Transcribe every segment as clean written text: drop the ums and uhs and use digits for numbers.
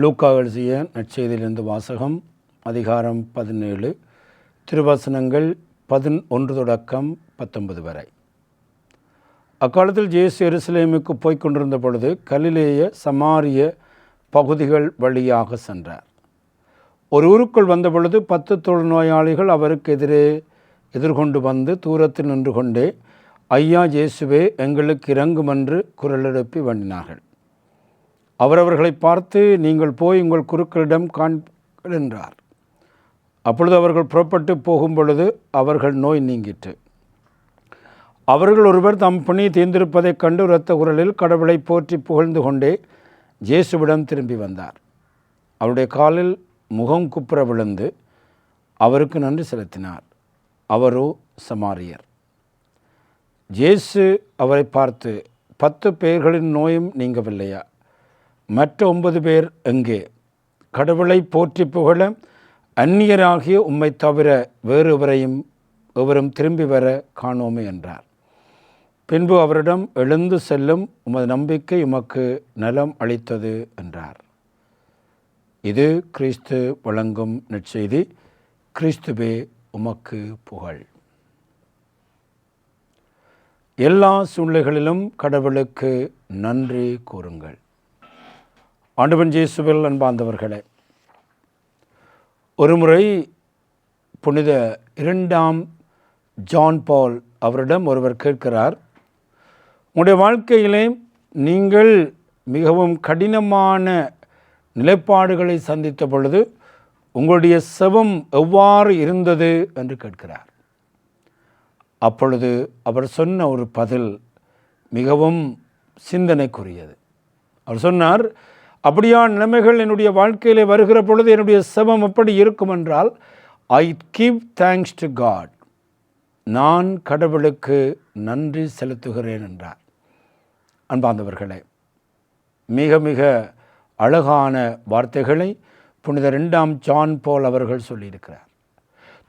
லூக்கா எழுதிய நற்செய்தியிலிருந்து வாசகம். அதிகாரம் 17, திருவசனங்கள் 11 தொடக்கம் 19 வரை. அக்காலத்தில் இயேசு எருசலேமுக்கு போய்க் கொண்டிருந்த பொழுது கலிலேய சமாரிய பகுதிகள் வழியாக சென்றார். ஒரு ஊருக்குள் வந்த பொழுது 10 தொழுநோயாளிகள் அவருக்கு எதிர்கொண்டு வந்து தூரத்தில் நின்று கொண்டே, ஐயா இயேசுவே, எங்களுக்கு இரங்குமென்று குரல் எழுப்பி வேண்டினார்கள். அவர்களை பார்த்து, நீங்கள் போய் உங்கள் குருக்களிடம் காண்பீர்கள் என்றார். அப்பொழுது அவர்கள் புறப்பட்டு போகும் பொழுது அவர்கள் நோய் நீங்கிற்று. அவர்கள் ஒருவர் தம் பணி தீர்ந்திருப்பதைக் கண்டு இரத்த குரலில் கடவுளை போற்றி புகழ்ந்து கொண்டே இயேசுவிடம் திரும்பி வந்தார். அவருடைய காலில் முகம் குப்புற விழுந்து அவருக்கு நன்றி செலுத்தினார். அவரோ சமாரியர். இயேசு அவரை பார்த்து, 10 பேர்களின் நோயும் நீங்கவில்லையா? மற்ற 9 பேர் எங்கே? கடவுளை போற்றி புகழ அந்நியராகிய உம்மை தவிர வேறு எவரும் திரும்பி வர காணோமே என்றார். பின்பு அவரிடம், எழுந்து செல்லும், உமது நம்பிக்கை உமக்கு நலம் அளித்தது என்றார். இது கிறிஸ்து வழங்கும் நற்செய்தி. கிறிஸ்துவே உமக்கு புகழ். எல்லா சூழ்நிலைகளிலும் கடவுளுக்கு நன்றி கூறுங்கள். ஆண்டவன் இயேசுவில் அன்பார்ந்தவர்களே, ஒருமுறை புனித 2ஆம் ஜான் பால் அவரிடம் ஒருவர் கேட்கிறார், உங்களுடைய வாழ்க்கையிலே நீங்கள் மிகவும் கடினமான நிலைப்பாடுகளை சந்தித்த பொழுது உங்களுடைய செபம் எவ்வாறு இருந்தது என்று கேட்கிறார். அப்பொழுது அவர் சொன்ன ஒரு பதில் மிகவும் சிந்தனைக்குரியது. அவர் சொன்னார், அப்படியான நிலைமைகள் என்னுடைய வாழ்க்கையிலே வருகிற பொழுது என்னுடைய செபம் எப்படி இருக்கும் என்றால், I give thanks to God, நான் கடவுளுக்கு நன்றி செலுத்துகிறேன் என்றார். அன்பார்ந்தவர்களே, மிக மிக அழகான வார்த்தைகளை புனித 2ஆம் ஜான் பால் அவர்கள் சொல்லியிருக்கிறார்.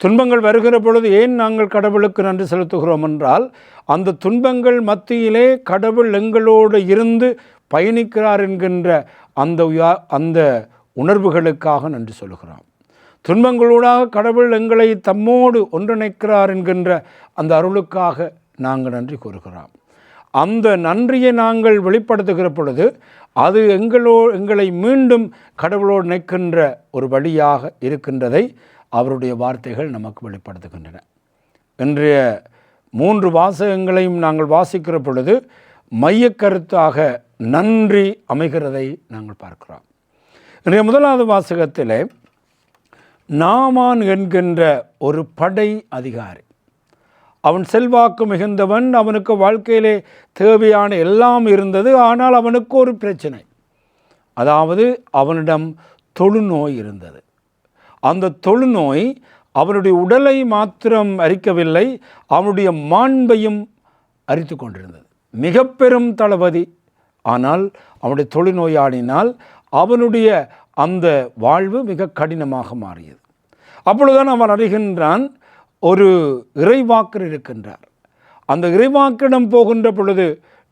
துன்பங்கள் வருகிற பொழுது ஏன் நாங்கள் கடவுளுக்கு நன்றி செலுத்துகிறோம் என்றால், அந்த துன்பங்கள் மத்தியிலே கடவுள் எங்களோடு இருந்து பயணிக்கிறார் என்கின்ற அந்த உணர்வுகளுக்காக நன்றி சொல்கிறோம். துன்பங்களூடாக கடவுள் எங்களை தம்மோடு ஒன்றிணைக்கிறார் என்கின்ற அந்த அருளுக்காக நாங்கள் நன்றி கூறுகிறோம். அந்த நன்றியை நாங்கள் வெளிப்படுத்துகிற பொழுது அது எங்களை மீண்டும் கடவுளோடு இணைக்கின்ற ஒரு வழியாக இருக்கின்றதை அவருடைய வார்த்தைகள் நமக்கு வெளிப்படுத்துகின்றன. இன்றைய 3 வாசகங்களையும் நாங்கள் வாசிக்கிற பொழுது மையக்கருத்தாக நன்றி அமைகிறதை நாங்கள் பார்க்கிறோம். இன்றைய 1வது வாசகத்திலே நாமான் என்கின்ற ஒரு படை அதிகாரி, அவன் செல்வாக்கு மிகுந்தவன், அவனுக்கு வாழ்க்கையிலே தேவையான எல்லாம் இருந்தது. ஆனால் அவனுக்கு ஒரு பிரச்சனை, அதாவது அவனிடம் தொழுநோய் இருந்தது. அந்த தொழுநோய் அவனுடைய உடலை மாத்திரம் அரிக்கவில்லை, அவனுடைய மாண்பையும் அரித்து கொண்டிருந்தது. மிக பெரும் தளபதி, ஆனால் அவனுடைய தொழுநோயாளினால் அவனுடைய அந்த வாழ்வு மிக கடினமாக மாறியது. அப்பொழுதுதான் அவன் அறிகின்றான், ஒரு இறைவாக்கர் இருக்கின்றார். அந்த இறைவாக்கரிடம் போகின்ற பொழுது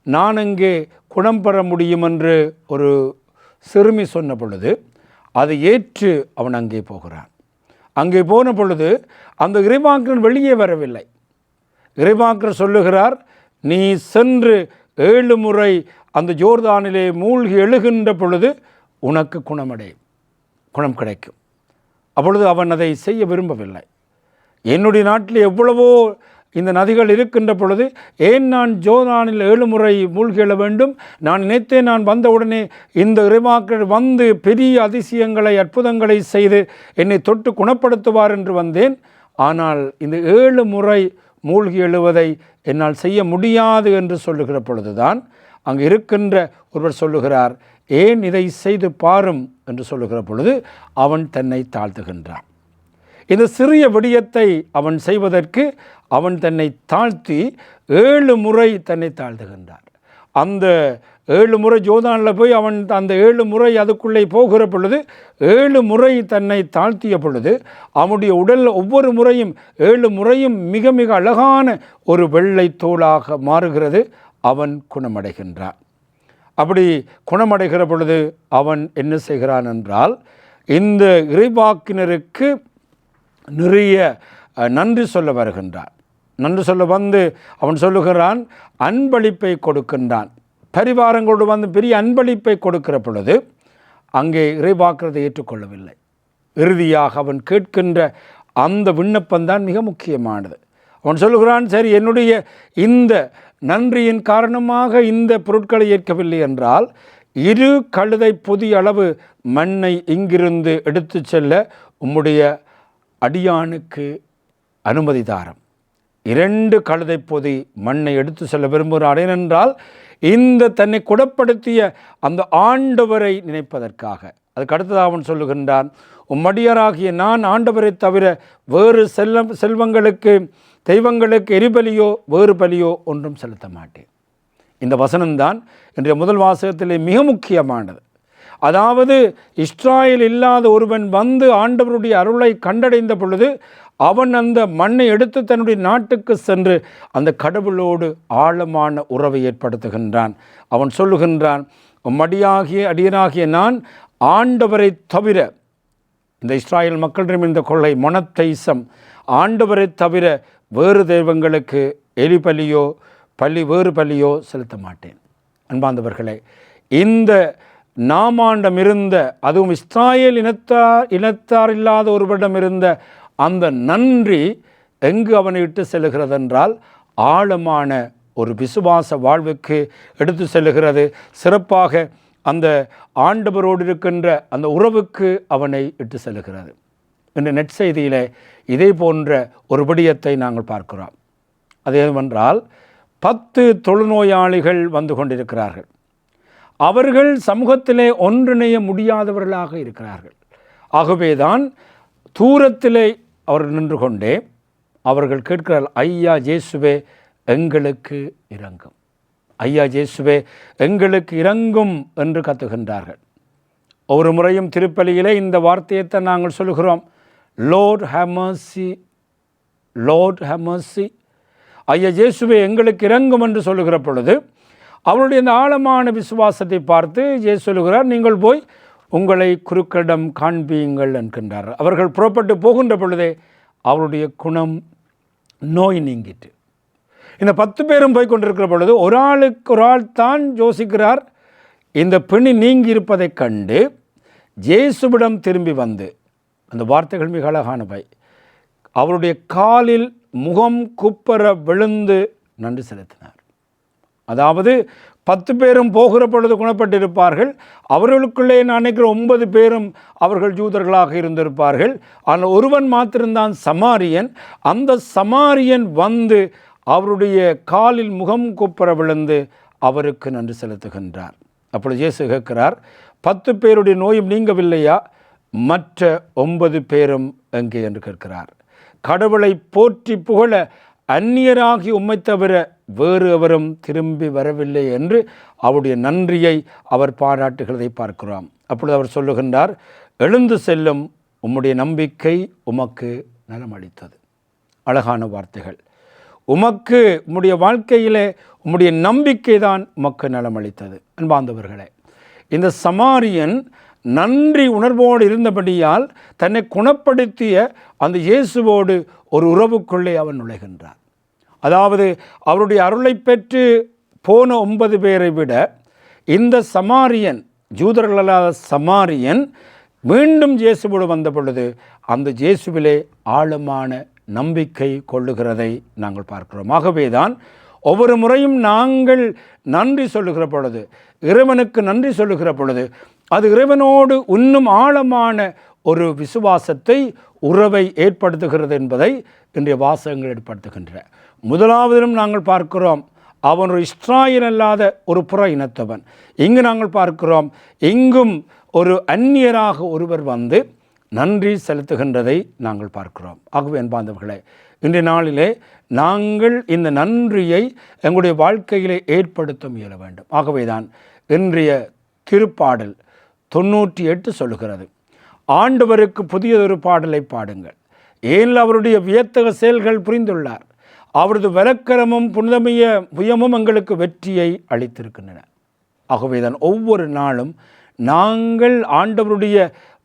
நான் அங்கே குணம் பெற முடியும் என்று ஒரு சிறுமி சொன்ன பொழுது அதை ஏற்று அவன் அங்கே போகிறான். அங்கே போன பொழுது அந்த இறைவாக்கர் வெளியே வரவில்லை. இறைவாக்கர் சொல்லுகிறார், நீ சென்று 7 முறை அந்த ஜோர்தானிலே மூழ்கி எழுகின்ற பொழுது உனக்கு குணம் கிடைக்கும். அப்பொழுது அவன் அதை செய்ய விரும்பவில்லை. என்னுடைய நாட்டில் எவ்வளவோ இந்த நதிகள் இருக்கின்ற பொழுது ஏன் நான் ஜோர்தானில் 7 முறை மூழ்கி எழ வேண்டும்? நான் நினைத்தேன், நான் வந்தவுடனே இந்த இறைவாக்கர் வந்து பெரிய அதிசயங்களை அற்புதங்களை செய்து என்னை தொட்டு குணப்படுத்துவார் என்று வந்தேன். ஆனால் இந்த 7 முறை மூழ்கி எழுவதை என்னால் செய்ய முடியாது என்று சொல்லுகிற பொழுதுதான் அங்கு இருக்கின்ற ஒருவர் சொல்லுகிறார், ஏன் இதை செய்து பாரும் என்று சொல்லுகிற பொழுது அவன் தன்னை தாழ்த்துகின்றான். இந்த சிறிய விடயத்தை அவன் செய்வதற்கு அவன் தன்னை தாழ்த்தி 7 முறை தன்னை தாழ்த்துகின்றார். அந்த 7 முறை ஜோர்தானில் போய் அவன் அந்த 7 முறை அதுக்குள்ளே போகிற பொழுது 7 முறை தன்னை தாழ்த்திய பொழுது அவனுடைய உடல் ஒவ்வொரு முறையும் 7 முறையும் மிக மிக அழகான ஒரு வெள்ளை தோலாக மாறுகிறது. அவன் குணமடைகின்றான். அப்படி குணமடைகிற பொழுது அவன் என்ன செய்கிறான் என்றால், இந்த இறைவாக்கினருக்கு நிறைய நன்றி சொல்ல வருகின்றான். நன்றி சொல்ல வந்து அவன் சொல்லுகிறான், அன்பளிப்பை கொடுக்கின்றான். பரிவாரங்களோடு வந்து பெரிய அன்பளிப்பை கொடுக்கிற பொழுது அங்கே இறைவாக்குறதை ஏற்றுக்கொள்ளவில்லை. இறுதியாக அவன் கேட்கின்ற அந்த விண்ணப்பம்தான் மிக முக்கியமானது. அவன் சொல்லுகிறான், சரி, என்னுடைய இந்த நன்றியின் காரணமாக இந்த பொருட்களை ஏற்கவில்லை என்றால் 2 கழுதை பொதி அளவு மண்ணை இங்கிருந்து எடுத்து செல்ல உம்முடைய அடியானுக்கு அனுமதி தாரும். 2 கழுதை பொதி மண்ணை எடுத்து செல்ல விரும்புகிறான். ஏனென்றால் இந்த தன்னை குணப்படுத்திய அந்த ஆண்டவரை நினைப்பதற்காக. அதுக்கு அடுத்ததாக அவன் சொல்லுகின்றான், உம்மடியாராகிய நான் ஆண்டவரை தவிர வேறு செல்வங்களுக்கு தெய்வங்களுக்கு எரிபலியோ வேறு பலியோ ஒன்றும் செலுத்த மாட்டேன். இந்த வசனம்தான் இன்றைய முதல் வாசகத்திலே மிக முக்கியமானது. அதாவது இஸ்ராயேல் இல்லாத ஒருவன் வந்து ஆண்டவருடைய அருளை கண்டடைந்த பொழுது அவன் அந்த மண்ணை எடுத்து தன்னுடைய நாட்டுக்கு சென்று அந்த கடவுளோடு ஆழமான உறவை ஏற்படுத்துகின்றான். அவன் சொல்லுகின்றான், அடியனாகிய நான் ஆண்டவரை தவிர, இந்த இஸ்ராயேல் மக்களிடம் இந்த கொள்ளை மொனத்தைசம், ஆண்டவரை தவிர வேறு தெய்வங்களுக்கு எரிபலியோ வேறு பலியோ செலுத்த மாட்டேன். அன்பார்ந்தவர்களே, இந்த நாமாண்டம் இருந்த, அதுவும் இஸ்ராயேல் இனத்தார் இல்லாத ஒருவரிடம் இருந்த அந்த நன்றி எங்கு அவனை இட்டு செல்லுகிறதென்றால் ஆழமான ஒரு விசுவாச வாழ்வுக்கு எடுத்து செல்லுகிறது. சிறப்பாக அந்த ஆண்டவரோடு இருக்கின்ற அந்த உறவுக்கு அவனை இட்டு செல்லுகிறது. இந்த நெற்செய்தியில் இதே போன்ற ஒரு விடயத்தை நாங்கள் பார்க்கிறோம். அது என்னவென்றால், 10 தொழுநோயாளிகள் வந்து கொண்டிருக்கிறார்கள். அவர்கள் சமூகத்திலே ஒன்றிணைய முடியாதவர்களாக இருக்கிறார்கள். ஆகவேதான் தூரத்திலே அவர்கள் நின்று கொண்டே அவர்கள் கேட்கிறார்கள், ஐயா இயேசுவே எங்களுக்கு இரங்கும், ஐயா இயேசுவே எங்களுக்கு இரங்கும் என்று கத்துகின்றார்கள். ஒவ்வொரு முறையும் திருப்பலியிலே இந்த வார்த்தையைத்தான் நாங்கள் சொல்கிறோம், Lord have mercy, Lord have mercy. ஐயா இயேசுவே எங்களுக்கு இரங்கும் என்று சொல்லுகிற பொழுது அவருடைய இந்த ஆழமான விசுவாசத்தை பார்த்து இயேசு சொல்லுகிறார், நீங்கள் போய் உங்களை குருக்களிடம் காண்பியுங்கள் என்கின்றார். அவர்கள் புறப்பட்டு போகின்ற பொழுதே அவருடைய குணம், நோய் நீங்கிட்டு. இந்த 10 பேரும் போய் கொண்டிருக்கிற பொழுது ஒரு ஆள் தான் யோசிக்கிறார். இந்த பிணி நீங்கி இருப்பதைக் கண்டு இயேசுவிடம் திரும்பி வந்து, அந்த வார்த்தைகள் மிக அழகானவை, அவருடைய காலில் முகம் குப்பர விழுந்து நன்றி செலுத்தினார். அதாவது 10 பேரும் போகிற பொழுது குணப்பட்டிருப்பார்கள். அவர்களுக்குள்ளே நான் நினைக்கிற 9 பேரும் அவர்கள் யூதர்களாக இருந்திருப்பார்கள். ஆனால் ஒருவன் மாத்திருந்தான் சமாரியன். அந்த சமாரியன் வந்து அவருடைய காலில் முகம் குப்பர விழுந்து அவருக்கு நன்றி செலுத்துகின்றார். அப்பொழுது இயேசு கேட்கிறார், 10 பேருடைய நோயும் நீங்கவில்லையா, மற்ற 9 பேரும் எங்கே என்று கேட்கிறார். கடவுளை போற்றி புகழ அந்நியராகி உம்மை தவிர வேறு எவரும் திரும்பி வரவில்லை என்று அவருடைய நன்றியை அவர் பாராட்டுகிறதை பார்க்கிறோம். அப்பொழுது அவர் சொல்லுகின்றார், எழுந்து செல்லும், உம்முடைய நம்பிக்கை உமக்கு நலமளித்தது. அழகான வார்த்தைகள். உமக்கு, உம்முடைய வாழ்க்கையிலே உம்முடைய நம்பிக்கை தான் உமக்கு நலமளித்தது. அன்பார்ந்தவர்களே, இந்த சமாரியன் நன்றி உணர்வோடு இருந்தபடியால் தன்னை குணப்படுத்திய அந்த இயேசுவோடு ஒரு உறவுக்குள்ளே அவன் நுழைகின்றான். அதாவது அவருடைய அருளை பெற்று போன 9 பேரை விட இந்த சமாரியன், யூதர்களல்லாத சமாரியன் மீண்டும் இயேசுவோடு வந்த பொழுது அந்த இயேசுவிலே ஆழமான நம்பிக்கை கொள்ளுகிறதை நாங்கள் பார்க்கிறோம். ஆகவேதான் ஒவ்வொரு முறையும் நாங்கள் நன்றி சொல்லுகிற பொழுது, இறைவனுக்கு நன்றி சொல்லுகிற பொழுது, அது இறைவனோடு இன்னும் ஆழமான ஒரு விசுவாசத்தை, உறவை ஏற்படுத்துகிறது என்பதை இன்றைய வாசகங்கள் ஏற்படுத்துகின்றன. முதலாவதிலும் நாங்கள் பார்க்கிறோம், அவன் ஒரு இஸ்ராயேல் அல்லாத ஒரு புற இனத்தவன். இங்கு நாங்கள் பார்க்கிறோம், இங்கும் ஒரு அந்நியராக ஒருவர் வந்து நன்றி செலுத்துகின்றதை நாங்கள் பார்க்கிறோம். ஆகவே அன்பார்ந்தவர்களே, இன்றைய நாளிலே நாங்கள் இந்த நன்றியை எங்களுடைய வாழ்க்கையிலே ஏற்படுத்த முயல வேண்டும். ஆகவேதான் இன்றைய திருப்பாடல் 98 சொல்லுகிறது, ஆண்டவருக்கு புதியதொரு பாடலை பாடுங்கள், ஏன் அவருடைய வியத்தக செயல்கள் புரிந்துள்ளார், அவரது வலக்கரமும் புனிதமிய புயமும் எங்களுக்கு வெற்றியை அளித்திருக்கின்றன. ஆகவேதான் ஒவ்வொரு நாளும் நாங்கள் ஆண்டவருடைய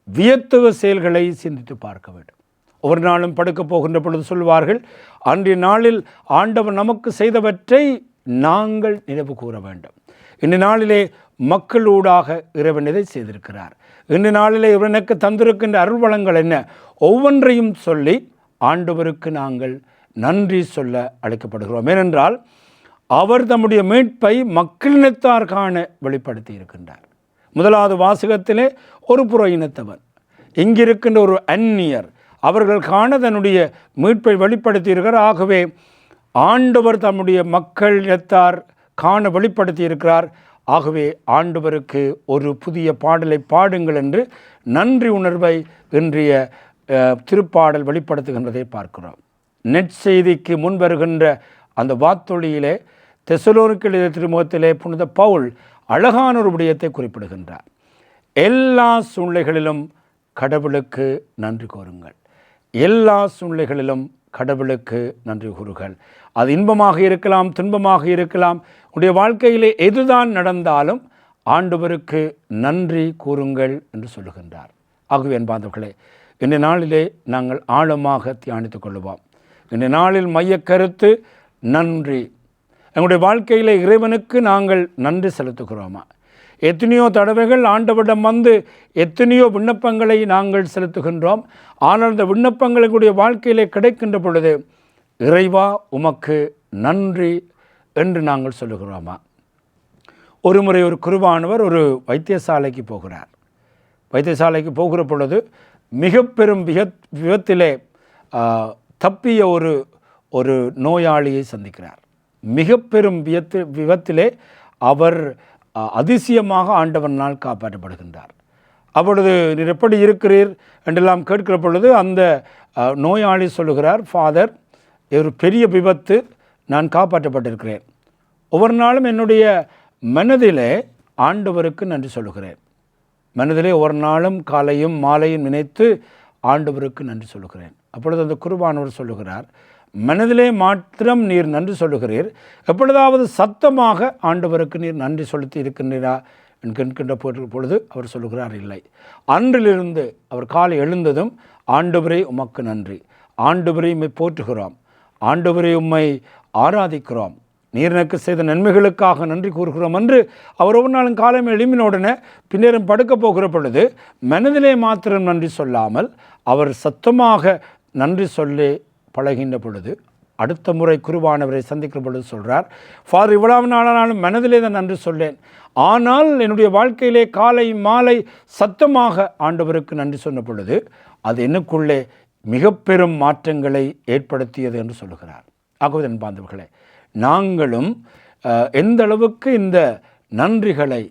வியத்தகு செயல்களை சிந்தித்து பார்க்க வேண்டும். ஒவ்வொரு நாளும் படுக்க போகின்ற பொழுது சொல்வார்கள், அன்றைய நாளில் ஆண்டவர் நமக்கு செய்தவற்றை நாங்கள் நினைவு கூற வேண்டும். இந்த நாளிலே மக்களூடாக இறைவன் இதை செய்திருக்கிறார், இந்த நாளிலே இறைவனுக்கு தந்திருக்கின்ற அருள்வளங்கள் என்ன, ஒவ்வொன்றையும் சொல்லி ஆண்டவருக்கு நாங்கள் நன்றி சொல்ல அழைக்கப்படுகிறோம். ஏனென்றால் அவர் தம்முடைய மீட்பை மக்களினத்தார் காண வெளிப்படுத்தி இருக்கின்றார். முதலாவது வாசகத்திலே ஒரு புற இனத்தவன், இங்கிருக்கின்ற ஒரு அந்நியர், அவர்கள் காண தன்னுடைய மீட்பை வெளிப்படுத்தி இருக்கிறார். ஆகவே ஆண்டவர் தம்முடைய மக்கள் இனத்தார் காண வெளிப்படுத்தி இருக்கிறார். ஆகவே ஆண்டவருக்கு ஒரு புதிய பாடலை பாடுங்கள் என்று நன்றி உணர்வை இன்றைய திருப்பாடல் வெளிப்படுத்துகின்றதை பார்க்கிறோம். நெற்செய்திக்கு முன் வருகின்ற அந்த வாத்தொழியிலே தெசலோனிக்கேயர் எழுதிய திருமுகத்திலே புனித பவுல் அழகான ஒரு விடயத்தை குறிப்பிடுகின்றார். எல்லா சூழ்நிலைகளிலும் கடவுளுக்கு நன்றி கூறுங்கள், எல்லா சூழ்நிலைகளிலும் கடவுளுக்கு நன்றி கூறுங்கள். அது இன்பமாக இருக்கலாம், துன்பமாக இருக்கலாம், உடைய வாழ்க்கையிலே எதுதான் நடந்தாலும் ஆண்டவருக்கு நன்றி கூறுங்கள் என்று சொல்லுகின்றார். ஆகவே என்பார்களே, இந்த நாளிலே நாங்கள் ஆழமாக தியானித்துக் கொள்வோம். இந்த நாளில் மையக்கருத்து நன்றி. எங்களுடைய வாழ்க்கையில் இறைவனுக்கு நாங்கள் நன்றி செலுத்துகிறோமா? எத்தனையோ தடவைகள் ஆண்டவரிடம் வந்து எத்தனையோ விண்ணப்பங்களை நாங்கள் செலுத்துகின்றோம். ஆனால் அந்த விண்ணப்பங்களுடைய வாழ்க்கையிலே கிடைக்கின்ற பொழுது இறைவா உமக்கு நன்றி என்று நாங்கள் சொல்லுகிறோமா? ஒரு முறை ஒரு குருவானவர் ஒரு வைத்தியசாலைக்கு போகிறார். வைத்தியசாலைக்கு போகிற பொழுது மிக பெரும் விபத்திலே தப்பிய ஒரு நோயாளியை சந்திக்கிறார். மிக பெரும் விபத்திலே அவர் அதிசயமாக ஆண்டவனால் காப்பாற்றப்படுகின்றார். அப்பொழுது நீர் எப்படி இருக்கிறீர் என்றெல்லாம் கேட்கிற பொழுது அந்த நோயாளி சொல்லுகிறார், ஃபாதர், ஒரு பெரிய விபத்து, நான் காப்பாற்றப்பட்டிருக்கிறேன். ஒவ்வொரு நாளும் என்னுடைய மனதிலே ஆண்டவருக்கு நன்றி சொல்லுகிறேன். மனதிலே ஒவ்வொரு நாளும் காலையும் மாலையும் நினைத்து ஆண்டவருக்கு நன்றி சொல்லுகிறேன். அப்பொழுது அந்த குருவானவர் சொல்லுகிறார், மனதிலே மாத்திரம் நீர் நன்றி சொல்லுகிறீர், எப்பொழுதாவது சத்தமாக ஆண்டவருக்கு நீர் நன்றி செலுத்தி இருக்கின்றீரா என்கின்ற பொழுது அவர் சொல்லுகிறார், இல்லை. அன்றிலிருந்து அவர் காலை எழுந்ததும் ஆண்டவரே உமக்கு நன்றி, ஆண்டவரை உம்மை போற்றுகிறோம், ஆண்டவரை உம்மை ஆராதிக்கிறோம், நீர் எனக்கு செய்த நன்மைகளுக்காக நன்றி கூறுகிறோம் என்று அவர் ஒவ்வொரு நாளும் காலம் எழுப்பினோடனே பின்னரும் படுக்க போகிற பொழுது மனதிலே மாத்திரம் நன்றி சொல்லாமல் அவர் சத்தமாக நன்றி சொல்லி பழகின்ற பொழுது அடுத்த முறை குருவானவரை சந்திக்கிற பொழுது சொல்கிறார், ஃபாதர், இவ்வளவு நாளானாலும் மனதிலே தான் நன்றி சொல்லேன், ஆனால் என்னுடைய வாழ்க்கையிலே காலை மாலை சத்தமாக ஆண்டவருக்கு நன்றி சொன்ன பொழுது அது எனக்குள்ளே மிக பெரும் மாற்றங்களை ஏற்படுத்தியது என்று சொல்லுகிறார். ஆகவே அன்பார்ந்தவர்களே, நாங்களும் எந்த அளவுக்கு இந்த நன்றிகளை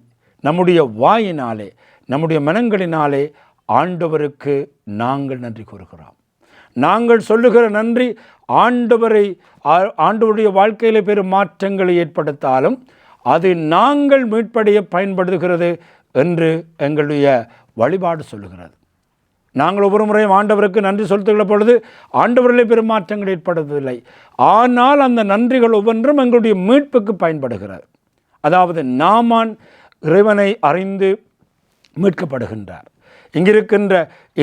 நம்முடைய வாயினாலே நம்முடைய மனங்களினாலே ஆண்டவருக்கு நாங்கள் நன்றி கூறுகிறோம். நாங்கள் சொல்லுகிற நன்றி ஆண்டவருடைய வாழ்க்கையில் பெரும் மாற்றங்களை ஏற்படுத்தாலும் அது நாங்கள் மீட்படைய பயன்படுத்துகிறது என்று எங்களுடைய வழிபாடு சொல்லுகிறது. நாங்கள் ஒவ்வொரு முறையும் ஆண்டவருக்கு நன்றி செலுத்துகிற பொழுது ஆண்டவரிலே பெரும் மாற்றங்கள் ஏற்படுவதில்லை, ஆனால் அந்த நன்றிகள் ஒவ்வொன்றும் எங்களுடைய மீட்புக்கு பயன்படுகிறது. அதாவது நாமான் இறைவனை அறிந்து மீட்கப்படுகின்றார். இங்கிருக்கின்ற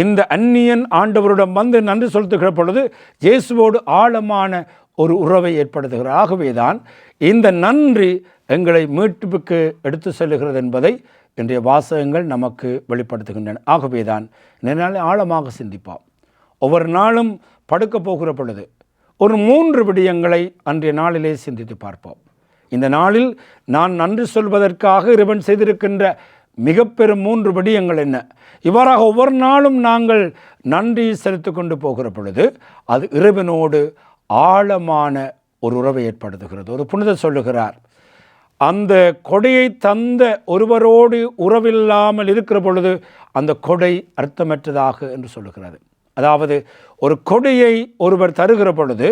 இந்த அந்நியன் ஆண்டவரிடம் வந்து நன்றி செலுத்துகிற பொழுது இயேசுவோடு ஆழமான ஒரு உறவை ஏற்படுத்துகிறார். ஆகவேதான் இந்த நன்றி எங்களை மீட்புக்கு எடுத்து செல்லுகிறது என்பதை இன்றைய வாசகங்கள் நமக்கு வெளிப்படுத்துகின்றன. ஆகவேதான் நாளை ஆழமாக சிந்திப்போம். ஒவ்வொரு நாளும் படுக்க போகிற பொழுது ஒரு 3 விடயங்களை அன்றைய நாளிலே சிந்தித்து பார்ப்போம். இந்த நாளில் நான் நன்றி சொல்வதற்காக இறைவன் செய்திருக்கின்ற மிக பெரும் 3 விடயங்கள் என்ன? இவ்வாறாக ஒவ்வொரு நாளும் நாங்கள் நன்றி செலுத்தி கொண்டு போகிற பொழுது அது இறைவனோடு ஆழமான ஒரு உறவை ஏற்படுத்துகிறது. ஒரு புனிதர் சொல்லுகிறார், அந்த கொடையை தந்த ஒருவரோடு உறவில்லாமல் இருக்கிற பொழுது அந்த கொடை அர்த்தமற்றதாக என்று சொல்லுகிறது. அதாவது ஒரு கொடையை ஒருவர் தருகிற பொழுது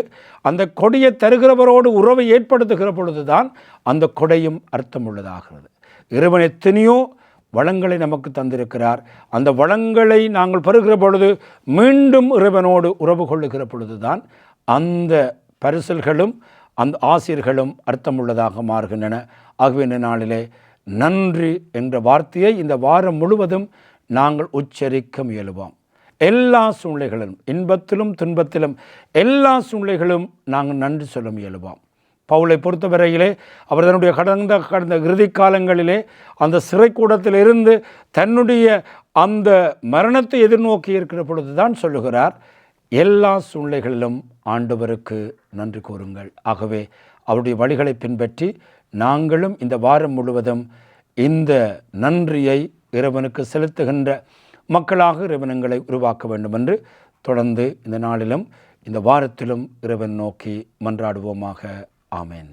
அந்த கொடையை தருகிறவரோடு உறவை ஏற்படுத்துகிற பொழுதுதான் அந்த கொடையும் அர்த்தமுள்ளதாகிறது. இறைவன் எத்தனையோ வளங்களை நமக்கு தந்திருக்கிறார். அந்த வளங்களை நாங்கள் பெறுகிற பொழுது மீண்டும் இறைவனோடு உறவு கொள்ளுகிற பொழுதுதான் அந்த பரிசல்களும் அந்த ஆசிரியர்களும் அர்த்தமுள்ளதாக மாறுகின்றன. ஆகவே இந்த நாளிலே நன்றி என்ற வார்த்தையை இந்த வாரம் முழுவதும் நாங்கள் உச்சரிக்க முயலுவோம். எல்லா சூழ்நிலைகளிலும், இன்பத்திலும் துன்பத்திலும், எல்லா சூழ்நிலைகளும் நாங்கள் நன்றி சொல்ல முயலுவோம். பவுலை பொறுத்தவரையிலே அவர் தன்னுடைய கடந்த இறுதி காலங்களிலே அந்த சிறைக்கூடத்தில் இருந்து தன்னுடைய அந்த மரணத்தை எதிர்நோக்கி இருக்கிற பொழுது தான் சொல்லுகிறார், எல்லா சூழ்நிலைகளிலும் ஆண்டவருக்கு நன்றி கூறுங்கள். ஆகவே அவருடைய வழிகளை பின்பற்றி நாங்களும் இந்த வாரம் முழுவதும் இந்த நன்றியை இறைவனுக்கு செலுத்துகின்ற மக்களாக இறைவனங்களை உருவாக்க வேண்டும் என்று தொடர்ந்து இந்த நாளிலும் இந்த வாரத்திலும் இறைவன் நோக்கி மன்றாடுவோமாக. ஆமென்.